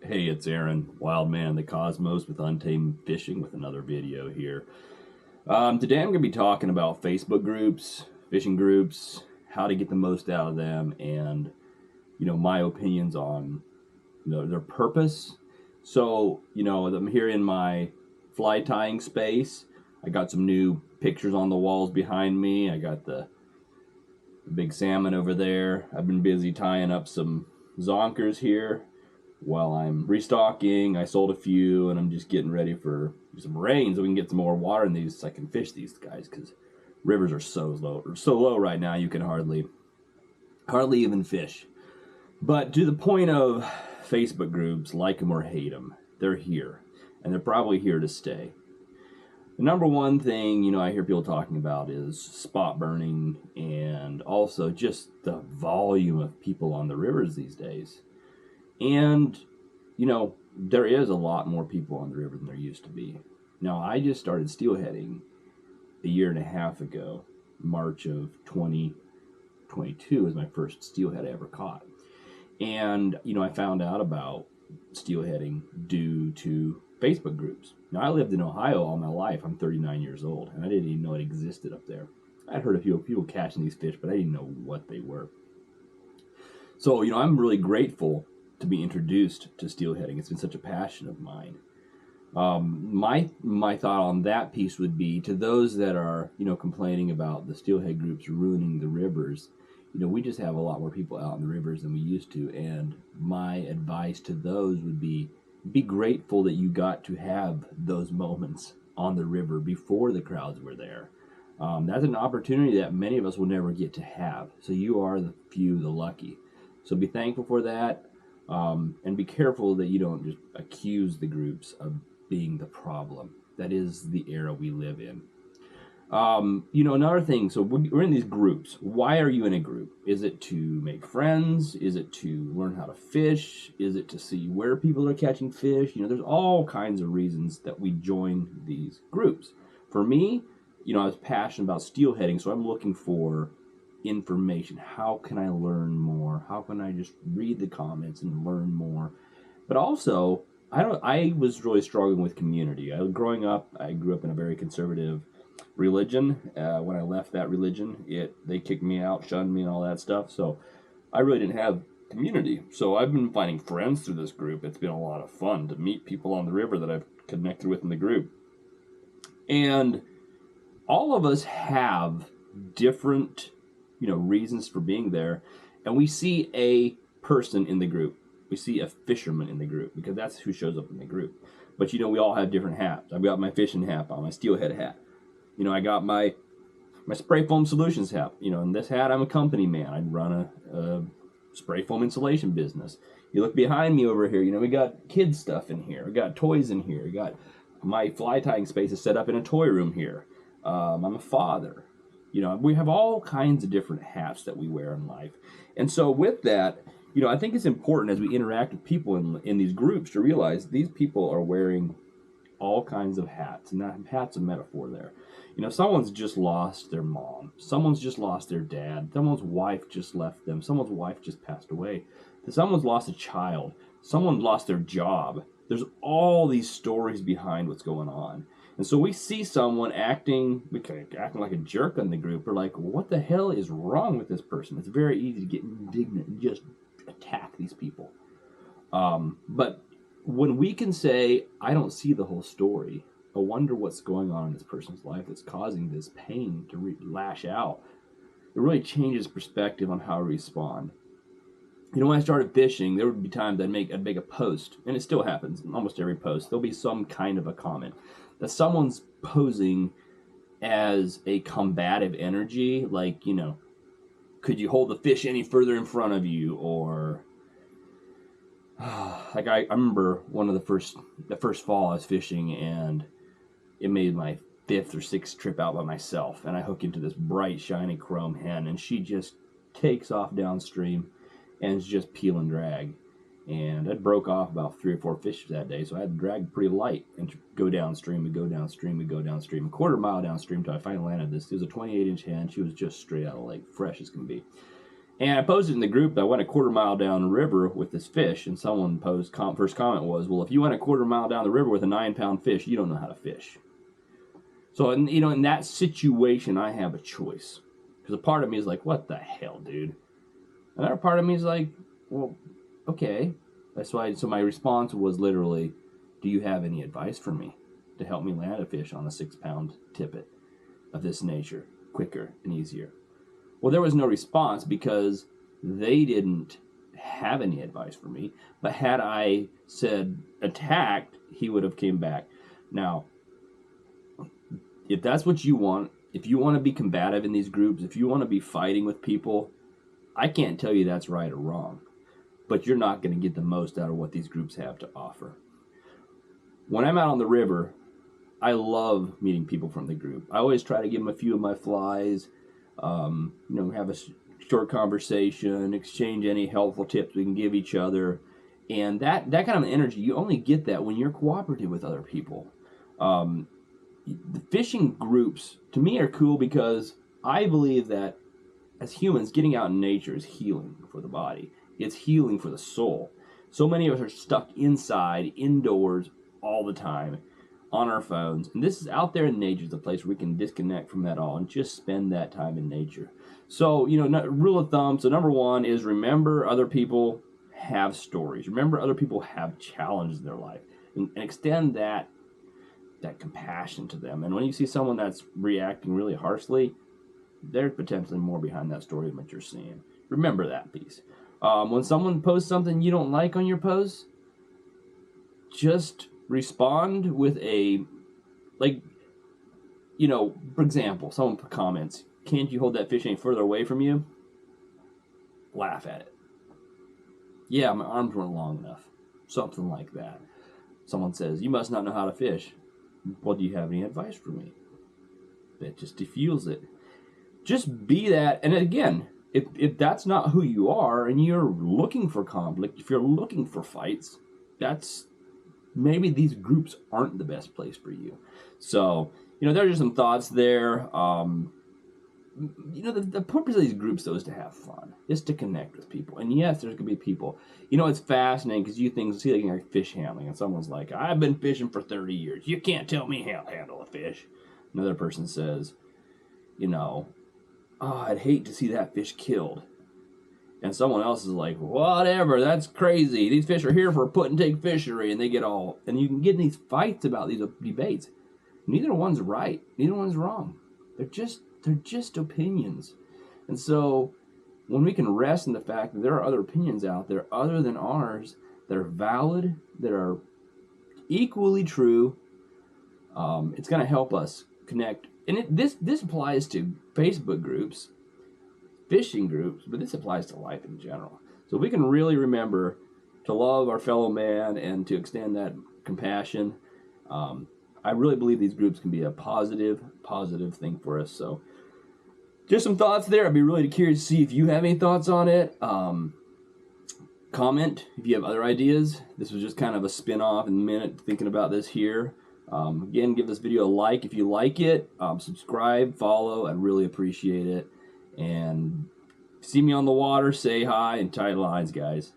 Hey, it's Aaron, Wild Man of the Cosmos with Untamed Fishing with another video here. Today I'm going to be talking about Facebook groups, fishing groups, how to get the most out of them, and my opinions on their purpose. So I'm here in my fly tying space. I got some new pictures on the walls behind me. I got the big salmon over there. I've been busy tying up some zonkers here while I'm restocking. I sold a few, and I'm just getting ready for some rain so we can get some more water in these so I can fish these guys, because rivers are so low right now you can hardly even fish. But to the point of Facebook groups, like them or hate them, they're here, and they're probably here to stay. The number one thing I hear people talking about is spot burning, and also just the volume of people on the rivers these days. And, there is a lot more people on the river than there used to be. Now, I just started steelheading a year and a half ago. March of 2022 was my first steelhead I ever caught. And, I found out about steelheading due to Facebook groups. Now, I lived in Ohio all my life. I'm 39 years old, and I didn't even know it existed up there. I'd heard a few people catching these fish, but I didn't know what they were. So, I'm really grateful to be introduced to steelheading. It's been such a passion of mine. My thought on that piece would be, to those that are complaining about the steelhead groups ruining the rivers. We just have a lot more people out in the rivers than we used to, and my advice to those would be grateful that you got to have those moments on the river before the crowds were there. That's an opportunity that many of us will never get to have. So you are the few, the lucky. So be thankful for that. And be careful that you don't just accuse the groups of being the problem. That is the era we live in. Another thing, so we're in these groups. Why are you in a group? Is it to make friends? Is it to learn how to fish? Is it to see where people are catching fish? There's all kinds of reasons that we join these groups. For me, I was passionate about steelheading, so I'm looking for information. How can I learn more? How can I just read the comments and learn more? But also, I was really struggling with community. Growing up, I grew up in a very conservative religion. When I left that religion, they kicked me out, shunned me, and all that stuff. So I really didn't have community. So I've been finding friends through this group. It's been a lot of fun to meet people on the river that I've connected with in the group. And all of us have different reasons for being there, and we see a person in the group. We see a fisherman in the group, because that's who shows up in the group. But we all have different hats. I've got my fishing hat on, my steelhead hat. I got my spray foam solutions hat. In this hat, I'm a company man. I run a spray foam insulation business. You look behind me over here. We got kids stuff in here. We got toys in here. We got my fly tying space is set up in a toy room here. I'm a father. We have all kinds of different hats that we wear in life. And so with that, I think it's important as we interact with people in these groups to realize these people are wearing all kinds of hats. And that hat's a metaphor there. Someone's just lost their mom. Someone's just lost their dad. Someone's wife just left them. Someone's wife just passed away. Someone's lost a child. Someone lost their job. There's all these stories behind what's going on. And so we see someone acting like a jerk in the group. We're like, what the hell is wrong with this person? It's very easy to get indignant and just attack these people. But when we can say, I don't see the whole story, I wonder what's going on in this person's life that's causing this pain to lash out, it really changes perspective on how to respond. When I started fishing, there would be times I'd make a post, and it still happens in almost every post. There'll be some kind of a comment that someone's posing as a combative energy, like, could you hold the fish any further in front of you? Or, like, I remember one of the first fall I was fishing, and it made my 5th or 6th trip out by myself, and I hook into this bright, shiny chrome hen, and she just takes off downstream, and it's just peel and drag. And I broke off about 3 or 4 fish that day, so I had to drag pretty light and go downstream and go downstream and go downstream. A quarter-mile downstream until I finally landed this. It was a 28-inch hen. She was just straight out of the lake, fresh as can be. And I posted in the group that I went a quarter mile down the river with this fish, and someone posed, first comment was, well, if you went a quarter mile down the river with a 9-pound fish, you don't know how to fish. So, in that situation, I have a choice. Because a part of me is like, what the hell, dude? Another part of me is like, well, okay. That's why, so my response was literally, do you have any advice for me to help me land a fish on a 6-pound tippet of this nature, quicker and easier? Well, there was no response because they didn't have any advice for me. But had I said attacked, he would have came back. Now, if that's what you want, if you want to be combative in these groups, if you want to be fighting with people, I can't tell you that's right or wrong. But you're not going to get the most out of what these groups have to offer. When I'm out on the river, I love meeting people from the group. I always try to give them a few of my flies, have a short conversation, exchange any helpful tips we can give each other. And that kind of energy, you only get that when you're cooperative with other people. The fishing groups, to me, are cool because I believe that as humans, getting out in nature is healing for the body. It's healing for the soul. So many of us are stuck inside, indoors, all the time, on our phones. And this is out there in nature, is a place where we can disconnect from that all and just spend that time in nature. So, rule of thumb, so number one is remember other people have stories. Remember other people have challenges in their life. And extend that compassion to them. And when you see someone that's reacting really harshly, there's potentially more behind that story than what you're seeing. Remember that piece. When someone posts something you don't like on your post, just respond with for example, someone comments, can't you hold that fish any further away from you? Laugh at it. Yeah, my arms weren't long enough. Something like that. Someone says, you must not know how to fish. Well, do you have any advice for me? That just diffuse it. Just be that. And again, if that's not who you are and you're looking for conflict, if you're looking for fights, that's maybe these groups aren't the best place for you. So, there are some thoughts there. The purpose of these groups, though, is to have fun. Is to connect with people. And yes, there's going to be people. It's fascinating because you see like fish handling, and someone's like, I've been fishing for 30 years. You can't tell me how to handle a fish. Another person says, I'd hate to see that fish killed. And someone else is like, whatever, that's crazy. These fish are here for a put-and-take fishery, and they get all... And you can get in these fights about these debates. Neither one's right. Neither one's wrong. They're just opinions. And so when we can rest in the fact that there are other opinions out there other than ours that are valid, that are equally true, it's going to help us connect. And this applies to Facebook groups, fishing groups, but this applies to life in general. So if we can really remember to love our fellow man and to extend that compassion, I really believe these groups can be a positive thing for us. So just some thoughts there. I'd be really curious to see if you have any thoughts on it. Comment if you have other ideas. This was just kind of a spin-off in a minute thinking about this here. Again, give this video a like if you like it. Subscribe, follow. I'd really appreciate it. And see me on the water, say hi, and tight lines, guys.